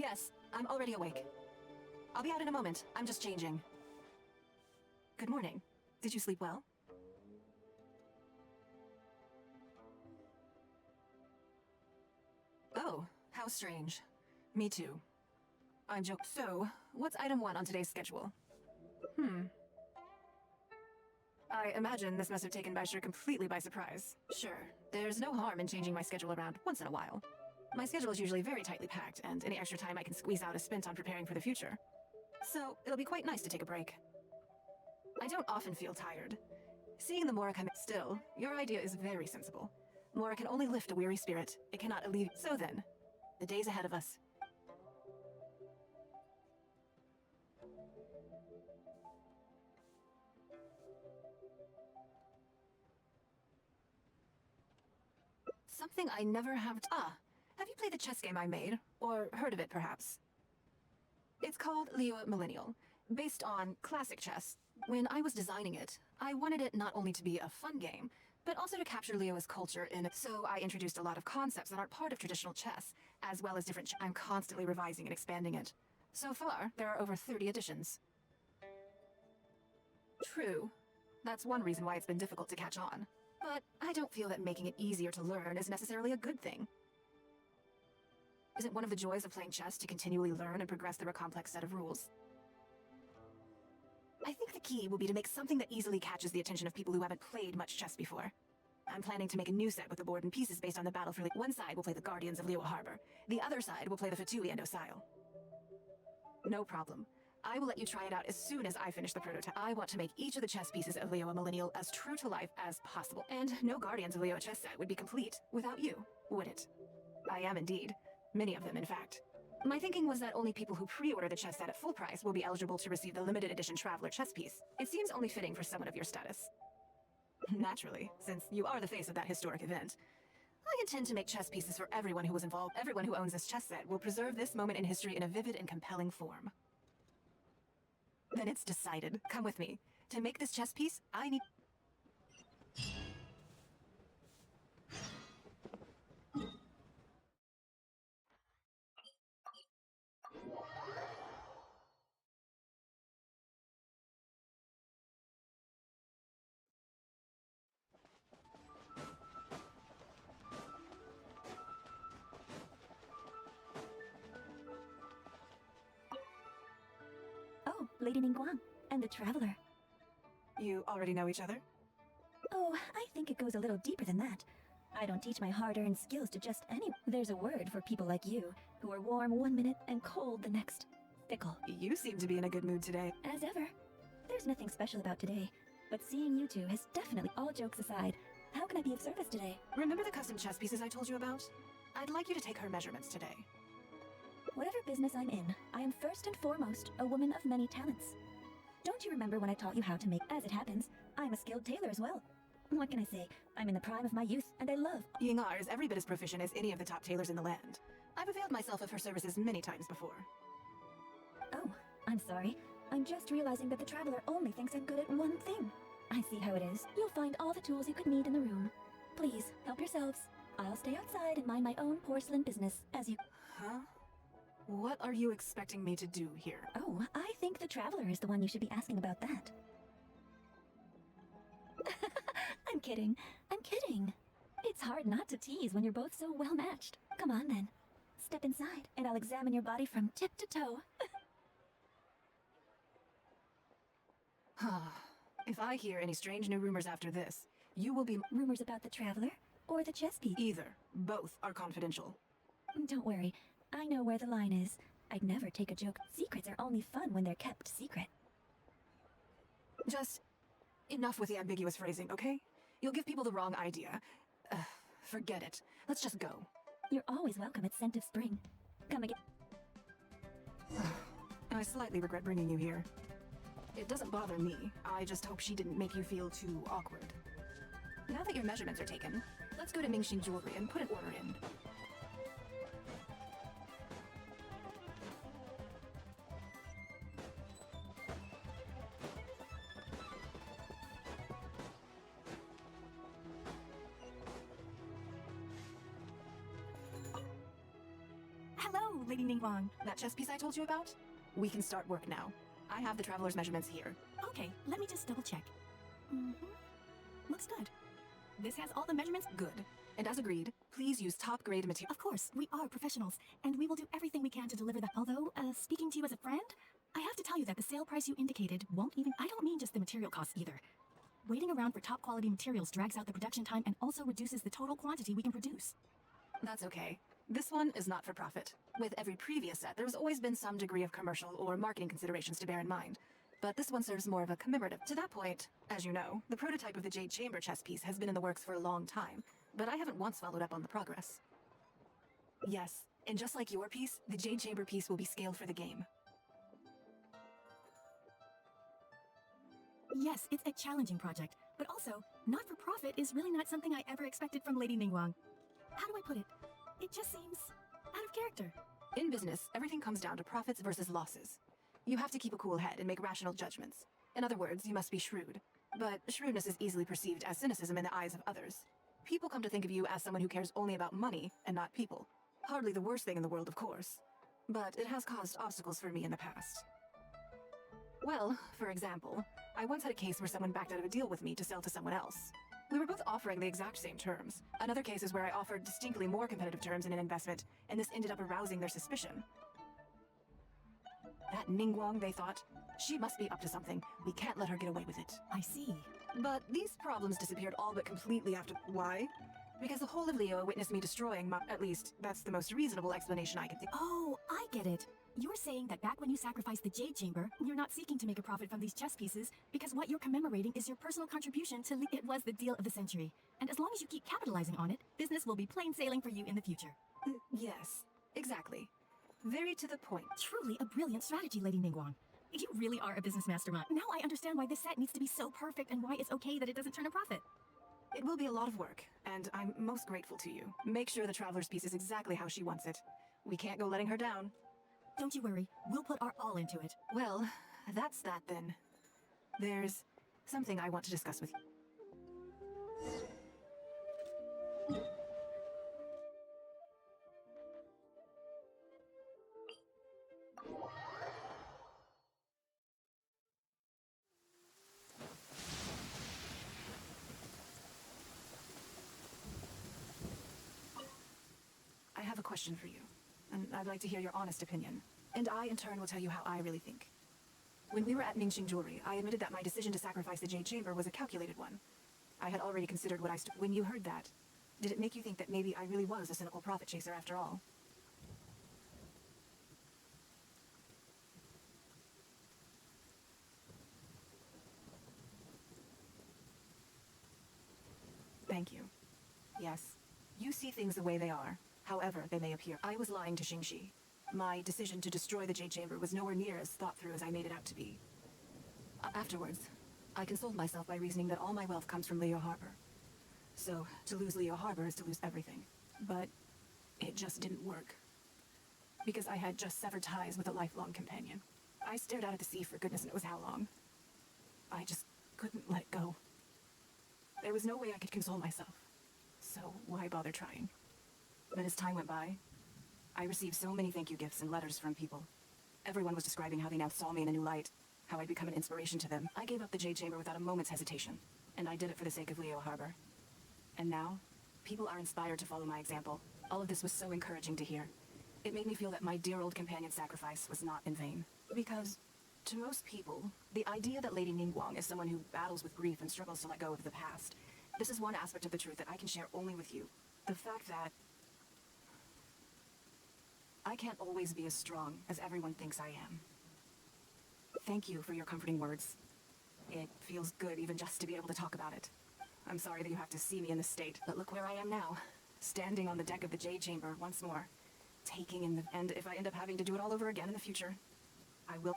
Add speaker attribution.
Speaker 1: Yes, I'm already awake. I'll be out in a moment. I'm just changing. Good morning. Did you sleep well? Oh, how strange. Me too. I'm joking. So, what's item 1 on today's schedule? I imagine this must have taken Baisher completely by surprise. Sure, there's no harm in changing my schedule around once in a while. My schedule is usually very tightly packed, and any extra time I can squeeze out is spent on preparing for the future. So, it'll be quite nice to take a break. I don't often feel tired. Seeing the Mora come still, your idea is very sensible. Mora can only lift a weary spirit. It cannot alleviate. So then, the days ahead of us. Something I never have. Have you played the chess game I made? Or heard of it, perhaps? It's called Liyue Millennial, based on classic chess. When I was designing it, I wanted it not only to be a fun game, but also to capture Liyue's culture in it. So I introduced a lot of concepts that aren't part of traditional chess, as well as different I'm constantly revising and expanding it. So far, there are over 30 editions. True. That's one reason why it's been difficult to catch on. But I don't feel that making it easier to learn is necessarily a good thing. Isn't one of the joys of playing chess to continually learn and progress through a complex set of rules? I think the key will be to make something that easily catches the attention of people who haven't played much chess before. I'm planning to make a new set with the board and pieces based on the battle for one side will play the Guardians of Liyue Harbor. The other side will play the Fatui and Osile. No problem. I will let you try it out as soon as I finish the prototype. I want to make each of the chess pieces of Liyue Millennial as true to life as possible. And no Guardians of Liyue chess set would be complete without you, would it? I am indeed. Many of them, in fact. My thinking was that only people who pre-order the chess set at full price will be eligible to receive the limited edition Traveler chess piece. It seems only fitting for someone of your status. Naturally, since you are the face of that historic event. I intend to make chess pieces for everyone who was involved. Everyone who owns this chess set will preserve this moment in history in a vivid and compelling form. Then it's decided. Come with me. To make this chess piece, I need...
Speaker 2: Oh, Lady Ninguang, and the Traveler.
Speaker 1: You already know each other?
Speaker 2: Oh, I think it goes a little deeper than that. I don't teach my hard-earned skills to just anyone. There's a word for people like you, who are warm one minute and cold the next. Fickle.
Speaker 1: You seem to be in a good mood today.
Speaker 2: As ever. There's nothing special about today, but seeing you two has definitely, all jokes aside, how can I be of service today?
Speaker 1: Remember the custom chess pieces I told you about? I'd like you to take her measurements today.
Speaker 2: Whatever business I'm in, I am first and foremost a woman of many talents. Don't you remember when I taught you how to make? As it happens, I'm a skilled tailor as well. What can I say? I'm in the prime of my youth, and I love...
Speaker 1: Yingar is every bit as proficient as any of the top tailors in the land. I've availed myself of her services many times before.
Speaker 2: Oh, I'm sorry. I'm just realizing that the Traveler only thinks I'm good at one thing. I see how it is. You'll find all the tools you could need in the room. Please, help yourselves. I'll stay outside and mind my own porcelain business, as you...
Speaker 1: Huh? What are you expecting me to do here?
Speaker 2: Oh, I think the Traveler is the one you should be asking about that. I'm kidding. I'm kidding. It's hard not to tease when you're both so well matched. Come on then. Step inside, and I'll examine your body from tip to toe.
Speaker 1: If I hear any strange new rumors after this, you will be...
Speaker 2: Rumors about the Traveler? Or the chess piece?
Speaker 1: Either. Both are confidential.
Speaker 2: Don't worry. I know where the line is. I'd never take a joke. Secrets are only fun when they're kept secret.
Speaker 1: Just... enough with the ambiguous phrasing, okay? You'll give people the wrong idea. Forget it. Let's just go.
Speaker 2: You're always welcome at Scent of Spring. Come again.
Speaker 1: I slightly regret bringing you here. It doesn't bother me. I just hope she didn't make you feel too awkward. Now that your measurements are taken, let's go to Mingxing Jewelry and put an order in.
Speaker 3: hello, Lady Ninguang.
Speaker 1: That chess piece I told you about? We can start work now. I have the traveler's measurements here.
Speaker 3: Okay, let me just double check. Looks good. This has all the measurements?
Speaker 1: Good. And as agreed, please use top-grade material.
Speaker 3: Of course, we are professionals, and we will do everything we can to deliver that. Although, speaking to you as a friend, I have to tell you that the sale price you indicated won't even... I don't mean just the material costs either. Waiting around for top-quality materials drags out the production time and also reduces the total quantity we can produce.
Speaker 1: That's okay. This one is not for profit. With every previous set, there's always been some degree of commercial or marketing considerations to bear in mind. But this one serves more of a commemorative. To that point, as you know, the prototype of the Jade Chamber chess piece has been in the works for a long time, but I haven't once followed up on the progress. Yes, and just like your piece, the Jade Chamber piece will be scaled for the game.
Speaker 3: Yes, it's a challenging project, but also, not-for-profit is really not something I ever expected from Lady Ninguang. How do I put it? It just seems out of character.
Speaker 1: In business, everything comes down to profits versus losses. You have to keep a cool head and make rational judgments. In other words, you must be shrewd. But shrewdness is easily perceived as cynicism in the eyes of others. People come to think of you as someone who cares only about money and not people. Hardly the worst thing in the world, of course. But it has caused obstacles for me in the past. Well, for example, I once had a case where someone backed out of a deal with me to sell to someone else. We were both offering the exact same terms. Another case is where I offered distinctly more competitive terms in an investment, and this ended up arousing their suspicion. That Ninguang, they thought, she must be up to something. We can't let her get away with it.
Speaker 3: I see.
Speaker 1: But these problems disappeared all but completely after... Why? Because the whole of Liyue witnessed me destroying my... At least, that's the most reasonable explanation I can think.
Speaker 3: Oh, I get it. You're saying that back when you sacrificed the Jade Chamber, you're not seeking to make a profit from these chess pieces, because what you're commemorating is your personal contribution to it was the deal of the century. And as long as you keep capitalizing on it, business will be plain sailing for you in the future.
Speaker 1: Yes, exactly. Very to the point.
Speaker 3: Truly a brilliant strategy, Lady Ninguang. You really are a business mastermind. Now I understand why this set needs to be so perfect and why it's okay that it doesn't turn a profit.
Speaker 1: It will be a lot of work, and I'm most grateful to you. Make sure the Traveler's piece is exactly how she wants it. We can't go letting her down.
Speaker 3: Don't you worry. We'll put our all into it.
Speaker 1: Well, that's that then. There's something I want to discuss with you. I have a question for you, and I'd like to hear your honest opinion. And I, in turn, will tell you how I really think. When we were at Ningxing Jewelry, I admitted that my decision to sacrifice the Jade Chamber was a calculated one. I had already considered what I stood. When you heard that, did it make you think that maybe I really was a cynical profit chaser after all? Thank you. Yes, you see things the way they are, however they may appear. I was lying to Xingxi. My decision to destroy the Jade Chamber was nowhere near as thought through as I made it out to be. Afterwards, I consoled myself by reasoning that all my wealth comes from Liyue Harbor. So, to lose Liyue Harbor is to lose everything. But it just didn't work. Because I had just severed ties with a lifelong companion. I stared out at the sea for goodness knows how long. I just couldn't let it go. There was no way I could console myself. So why bother trying? But as time went by, I received so many thank you gifts and letters from people. Everyone was describing how they now saw me in a new light, how I'd become an inspiration to them. I gave up the Jade Chamber without a moment's hesitation, and I did it for the sake of Liyue Harbor. And now, people are inspired to follow my example. All of this was so encouraging to hear. It made me feel that my dear old companion's sacrifice was not in vain. Because, to most people, the idea that Lady Ninguang is someone who battles with grief and struggles to let go of the past, this is one aspect of the truth that I can share only with you. The fact that I can't always be as strong as everyone thinks I am. Thank you for your comforting words. It feels good even just to be able to talk about it. I'm sorry that you have to see me in this state, but look where I am now. Standing on the deck of the Jade Chamber once more. Taking in the... And if I end up having to do it all over again in the future, I will...